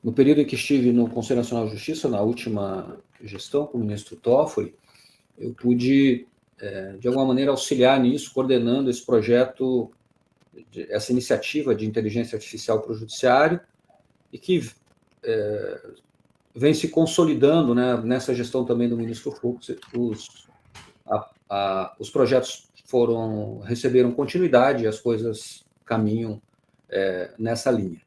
no período em que estive no Conselho Nacional de Justiça, na última gestão com o ministro Toffoli, eu pude, de alguma maneira, auxiliar nisso, coordenando esse projeto, essa iniciativa de inteligência artificial para o judiciário, e que vem se consolidando, né, nessa gestão também do ministro Fux. Os projetos receberam continuidade e as coisas caminham nessa linha.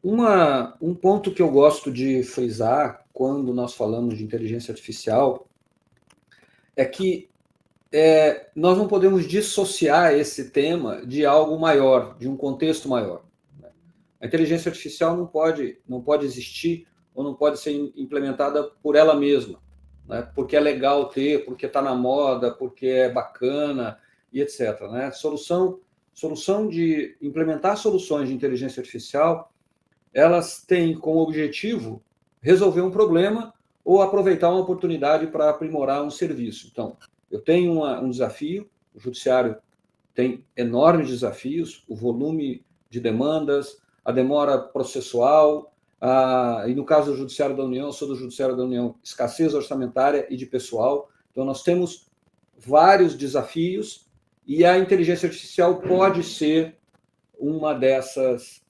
Um ponto que eu gosto de frisar quando nós falamos de inteligência artificial é que nós não podemos dissociar esse tema de algo maior, de um contexto maior. A inteligência artificial não pode existir ou não pode ser implementada por ela mesma, né? Porque é legal ter, porque está na moda, porque é bacana e etc. Né? Solução de implementar soluções de inteligência artificial, elas têm como objetivo resolver um problema ou aproveitar uma oportunidade para aprimorar um serviço. Então, eu tenho um desafio, o judiciário tem enormes desafios, o volume de demandas, a demora processual, e no caso do Judiciário da União, eu sou do Judiciário da União, escassez orçamentária e de pessoal. Então, nós temos vários desafios e a inteligência artificial pode ser uma dessas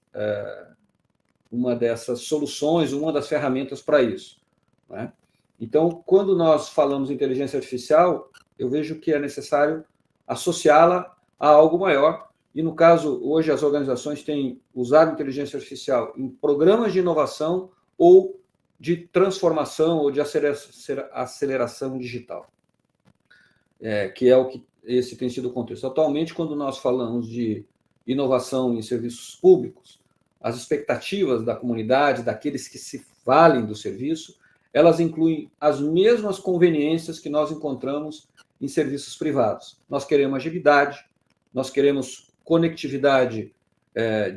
soluções, uma das ferramentas para isso, né? Então, quando nós falamos em inteligência artificial, eu vejo que é necessário associá-la a algo maior. E, no caso, hoje as organizações têm usado inteligência artificial em programas de inovação ou de transformação ou de aceleração digital, que é o que esse tem sido o contexto. Atualmente, quando nós falamos de inovação em serviços públicos, as expectativas da comunidade, daqueles que se valem do serviço, elas incluem as mesmas conveniências que nós encontramos em serviços privados. Nós queremos agilidade, nós queremos conectividade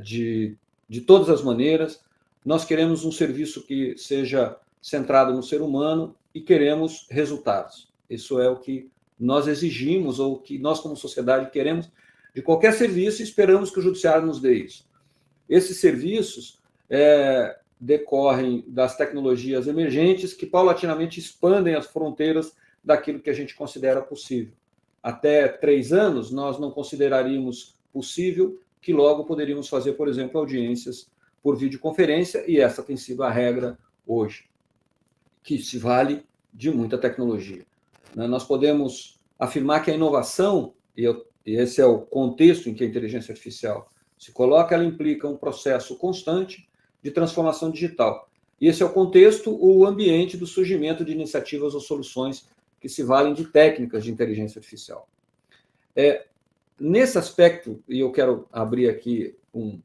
de todas as maneiras, nós queremos um serviço que seja centrado no ser humano e queremos resultados. Isso é o que nós exigimos ou que nós, como sociedade, queremos de qualquer serviço e esperamos que o judiciário nos dê isso. Esses serviços decorrem das tecnologias emergentes que paulatinamente expandem as fronteiras daquilo que a gente considera possível. Até 3 anos, nós não consideraríamos possível, que logo poderíamos fazer, por exemplo, audiências por videoconferência, e essa tem sido a regra hoje, que se vale de muita tecnologia. Nós podemos afirmar que a inovação, e esse é o contexto em que a inteligência artificial se coloca, ela implica um processo constante de transformação digital. E esse é o contexto, o ambiente do surgimento de iniciativas ou soluções que se valem de técnicas de inteligência artificial. Nesse aspecto, e eu quero abrir aqui um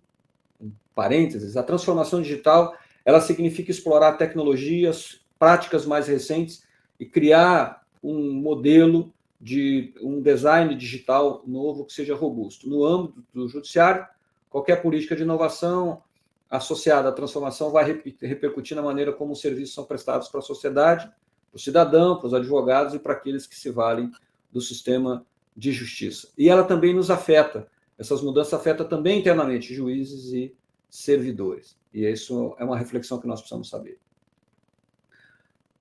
parênteses, a transformação digital, ela significa explorar tecnologias, práticas mais recentes e criar um modelo de um design digital novo que seja robusto. No âmbito do judiciário, qualquer política de inovação associada à transformação vai repercutir na maneira como os serviços são prestados para a sociedade, para o cidadão, para os advogados e para aqueles que se valem do sistema de justiça. E ela também nos afeta, essas mudanças afetam também internamente juízes e servidores. E isso é uma reflexão que nós precisamos saber.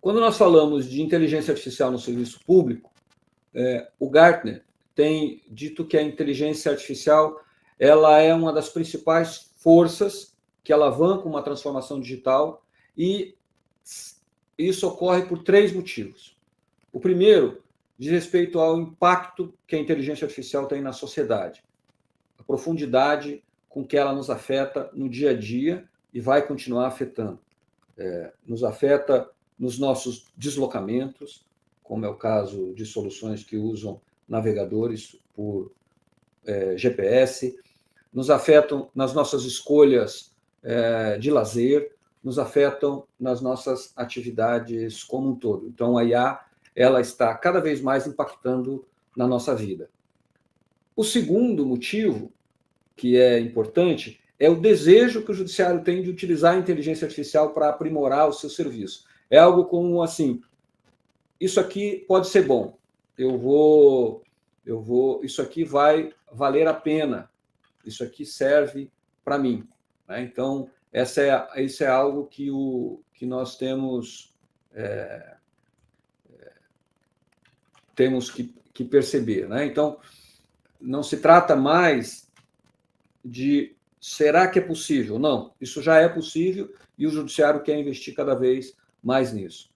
Quando nós falamos de inteligência artificial no serviço público, o Gartner tem dito que a inteligência artificial ela é uma das principais forças que alavancam uma transformação digital, e isso ocorre por 3 motivos. O primeiro diz respeito ao impacto que a inteligência artificial tem na sociedade, a profundidade com que ela nos afeta no dia a dia e vai continuar afetando. Nos afeta nos nossos deslocamentos, como é o caso de soluções que usam navegadores por GPS, nos afetam nas nossas escolhas de lazer, nos afetam nas nossas atividades como um todo. Então, a IA ela está cada vez mais impactando na nossa vida. O segundo motivo, que é importante, é o desejo que o judiciário tem de utilizar a inteligência artificial para aprimorar o seu serviço. É algo como assim, isso aqui pode ser bom, isso aqui vai valer a pena, isso aqui serve para mim, né? Então, Isso é algo que nós temos que perceber, né? Então, não se trata mais de será que é possível? Não, isso já é possível e o judiciário quer investir cada vez mais nisso.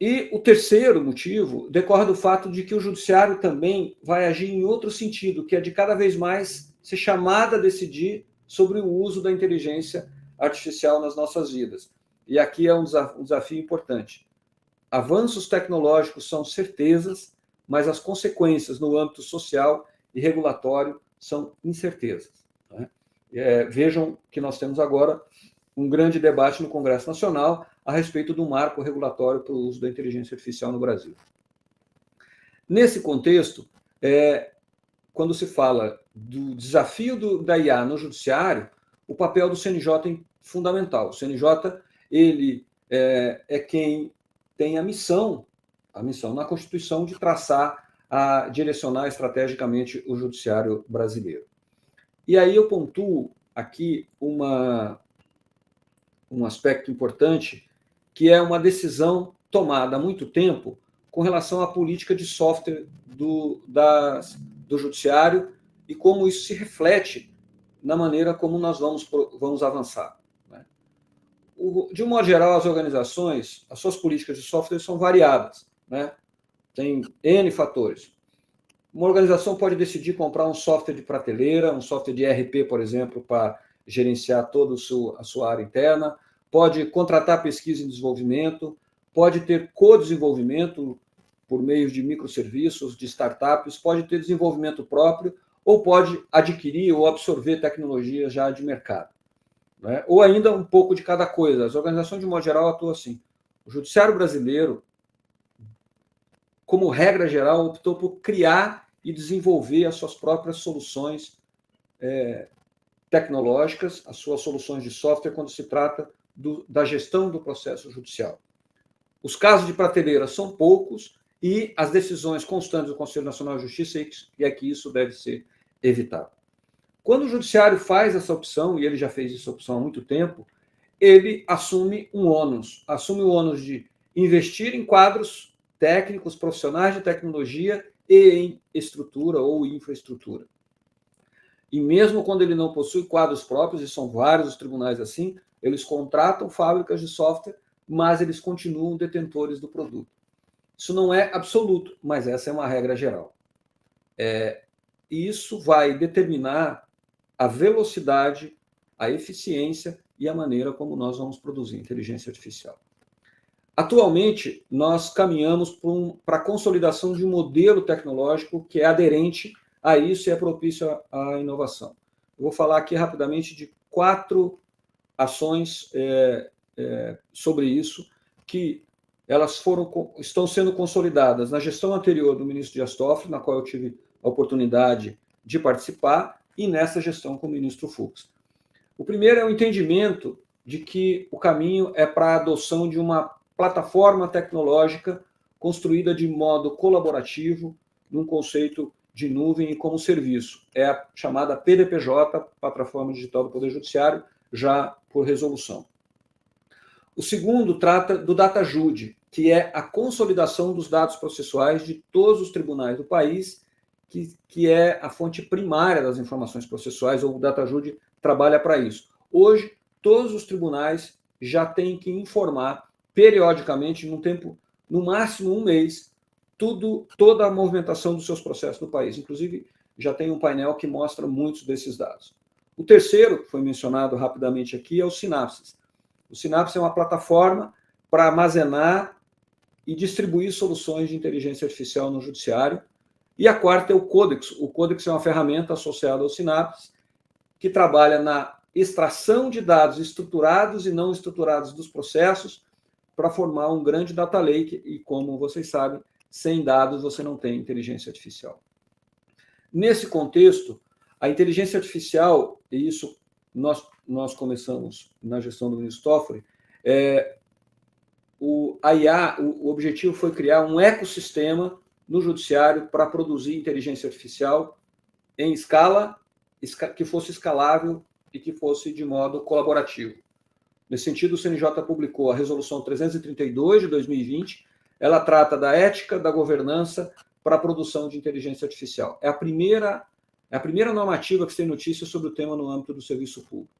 E o terceiro motivo decorre do fato de que o judiciário também vai agir em outro sentido, que é de cada vez mais ser chamado a decidir sobre o uso da inteligência artificial nas nossas vidas. E aqui é um desafio importante. Avanços tecnológicos são certezas, mas as consequências no âmbito social e regulatório são incertezas, né? Vejam que nós temos agora um grande debate no Congresso Nacional a respeito do marco regulatório para o uso da inteligência artificial no Brasil. Nesse contexto, quando se fala do desafio da IA no judiciário, o papel do CNJ é fundamental. O CNJ ele é quem tem a missão na Constituição de traçar, direcionar estrategicamente o judiciário brasileiro. E aí eu pontuo aqui um aspecto importante, que é uma decisão tomada há muito tempo com relação à política de software do judiciário e como isso se reflete na maneira como nós vamos avançar, né? De um modo geral, as organizações, as suas políticas de software são variadas, né? Tem N fatores. Uma organização pode decidir comprar um software de prateleira, um software de ERP, por exemplo, para gerenciar toda a sua área interna, pode contratar pesquisa e desenvolvimento, pode ter co-desenvolvimento por meio de microserviços, de startups, pode ter desenvolvimento próprio, ou pode adquirir ou absorver tecnologia já de mercado, né? Ou ainda um pouco de cada coisa. As organizações, de modo geral, atuam assim. O judiciário brasileiro, como regra geral, optou por criar e desenvolver as suas próprias soluções tecnológicas, as suas soluções de software, quando se trata da gestão do processo judicial. Os casos de prateleira são poucos e as decisões constantes do Conselho Nacional de Justiça é que isso deve ser evitado. Quando o judiciário faz essa opção, e ele já fez essa opção há muito tempo, ele assume o ônus de investir em quadros técnicos, profissionais de tecnologia e em estrutura ou infraestrutura. E mesmo quando ele não possui quadros próprios, e são vários os tribunais assim, eles contratam fábricas de software, mas eles continuam detentores do produto. Isso não é absoluto, mas essa é uma regra geral. Isso vai determinar a velocidade, a eficiência e a maneira como nós vamos produzir inteligência artificial. Atualmente, nós caminhamos para a consolidação de um modelo tecnológico que é aderente a isso e é propício à inovação. Eu vou falar aqui rapidamente de 4 ações sobre isso, que elas estão sendo consolidadas na gestão anterior do ministro Dias Toffoli, na qual eu tive a oportunidade de participar, e nessa gestão com o ministro Fux. O primeiro é o entendimento de que o caminho é para a adoção de uma plataforma tecnológica construída de modo colaborativo, num conceito de nuvem e como serviço. É a chamada PDPJ, Plataforma Digital do Poder Judiciário, já por resolução. O segundo trata do DataJude, que é a consolidação dos dados processuais de todos os tribunais do país, que é a fonte primária das informações processuais, ou o DataJude trabalha para isso. Hoje, todos os tribunais já têm que informar periodicamente, num tempo, no máximo 1 mês, toda a movimentação dos seus processos no país. Inclusive, já tem um painel que mostra muitos desses dados. O terceiro, que foi mencionado rapidamente aqui, é o Sinapsis. O Sinapsis é uma plataforma para armazenar e distribuir soluções de inteligência artificial no judiciário. E a quarta é o Codex. O Codex é uma ferramenta associada ao Sinapsis que trabalha na extração de dados estruturados e não estruturados dos processos para formar um grande data lake e, como vocês sabem, sem dados você não tem inteligência artificial. Nesse contexto, a inteligência artificial, e isso nós começamos na gestão do ministro Toffoli, a IA, o objetivo foi criar um ecossistema no judiciário para produzir inteligência artificial em escala que fosse escalável, e que fosse de modo colaborativo. Nesse sentido, o CNJ publicou a Resolução 332 de 2020. Ela trata da ética da governança para a produção de inteligência artificial. É a primeira normativa que se tem notícia sobre o tema no âmbito do serviço público.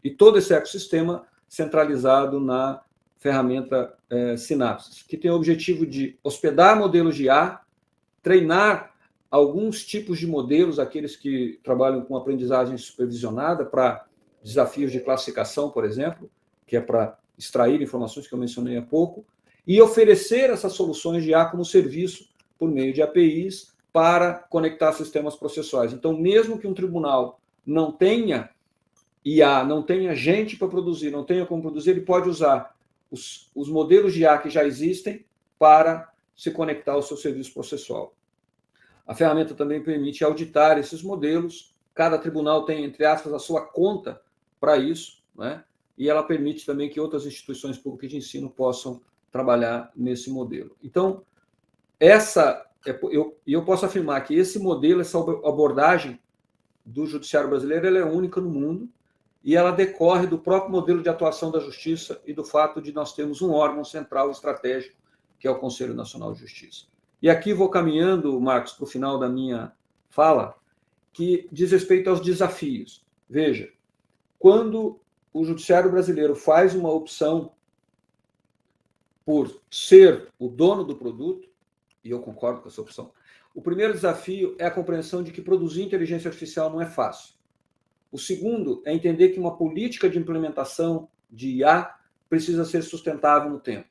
E todo esse ecossistema centralizado na ferramenta Synapses, que tem o objetivo de hospedar modelos de IA, treinar alguns tipos de modelos, aqueles que trabalham com aprendizagem supervisionada para desafios de classificação, por exemplo, que é para extrair informações que eu mencionei há pouco, e oferecer essas soluções de IA como serviço por meio de APIs para conectar sistemas processuais. Então, mesmo que um tribunal não tenha IA, não tenha gente para produzir, não tenha como produzir, ele pode usar os modelos de IA que já existem para se conectar ao seu serviço processual. A ferramenta também permite auditar esses modelos. Cada tribunal tem, entre aspas, a sua conta para isso, né? E ela permite também que outras instituições públicas de ensino possam trabalhar nesse modelo. Então, eu posso afirmar que esse modelo, essa abordagem do judiciário brasileiro, ela é única no mundo e ela decorre do próprio modelo de atuação da justiça e do fato de nós termos um órgão central estratégico, que é o Conselho Nacional de Justiça. E aqui vou caminhando, Marcos, para o final da minha fala, que diz respeito aos desafios. Veja, quando o judiciário brasileiro faz uma opção por ser o dono do produto, e eu concordo com essa opção, o primeiro desafio é a compreensão de que produzir inteligência artificial não é fácil. O segundo é entender que uma política de implementação de IA precisa ser sustentável no tempo.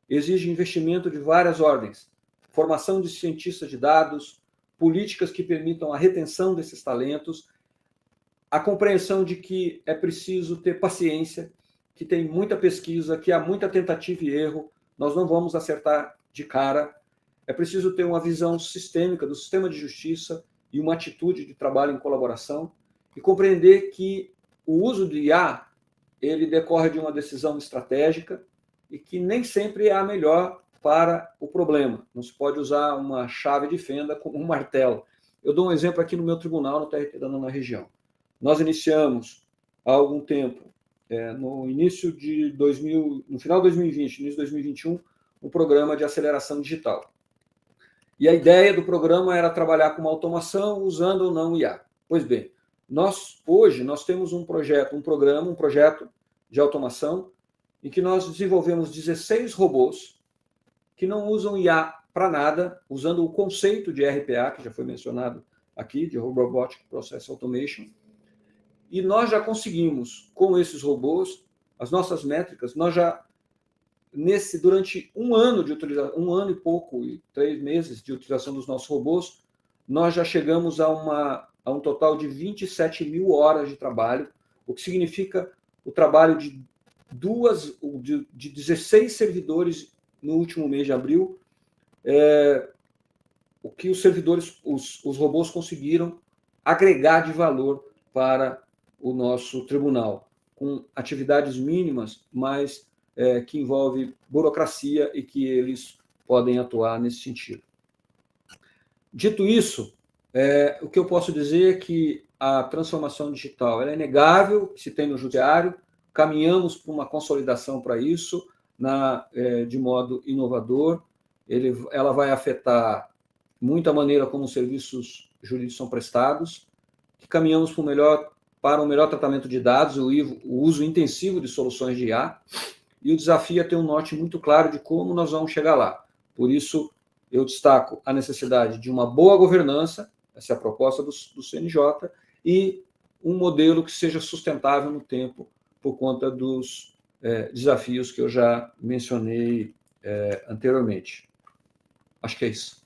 Exige investimento de várias ordens, formação de cientistas de dados, políticas que permitam a retenção desses talentos, a compreensão de que é preciso ter paciência, que tem muita pesquisa, que há muita tentativa e erro, nós não vamos acertar de cara. É preciso ter uma visão sistêmica do sistema de justiça e uma atitude de trabalho em colaboração e compreender que o uso de IA ele decorre de uma decisão estratégica e que nem sempre é a melhor para o problema. Não se pode usar uma chave de fenda como um martelo. Eu dou um exemplo aqui no meu tribunal, no TRT da Nona Região. Nós iniciamos há algum tempo, no final de 2020, início de 2021, um programa de aceleração digital. E a ideia do programa era trabalhar com uma automação usando ou não IA. Pois bem, hoje nós temos um projeto de automação em que nós desenvolvemos 16 robôs que não usam IA para nada, usando o conceito de RPA, que já foi mencionado aqui, de Robotic Process Automation. E nós já conseguimos, com esses robôs, as nossas métricas, durante um ano de utilização, 1 ano e pouco, e 3 meses de utilização dos nossos robôs, nós já chegamos a um total de 27 mil horas de trabalho, o que significa o trabalho de 16 servidores no último mês de abril, o que os robôs conseguiram agregar de valor para o nosso tribunal, com atividades mínimas, mas que envolve burocracia e que eles podem atuar nesse sentido. Dito isso, o que eu posso dizer é que a transformação digital é inegável, que se tem no judiciário, caminhamos para uma consolidação para isso, de modo inovador. Ela vai afetar muito a maneira como os serviços jurídicos são prestados, que caminhamos para um melhor tratamento de dados, o uso intensivo de soluções de IA, e o desafio é ter um norte muito claro de como nós vamos chegar lá. Por isso, eu destaco a necessidade de uma boa governança, essa é a proposta do CNJ, e um modelo que seja sustentável no tempo, por conta dos desafios que eu já mencionei anteriormente. Acho que é isso.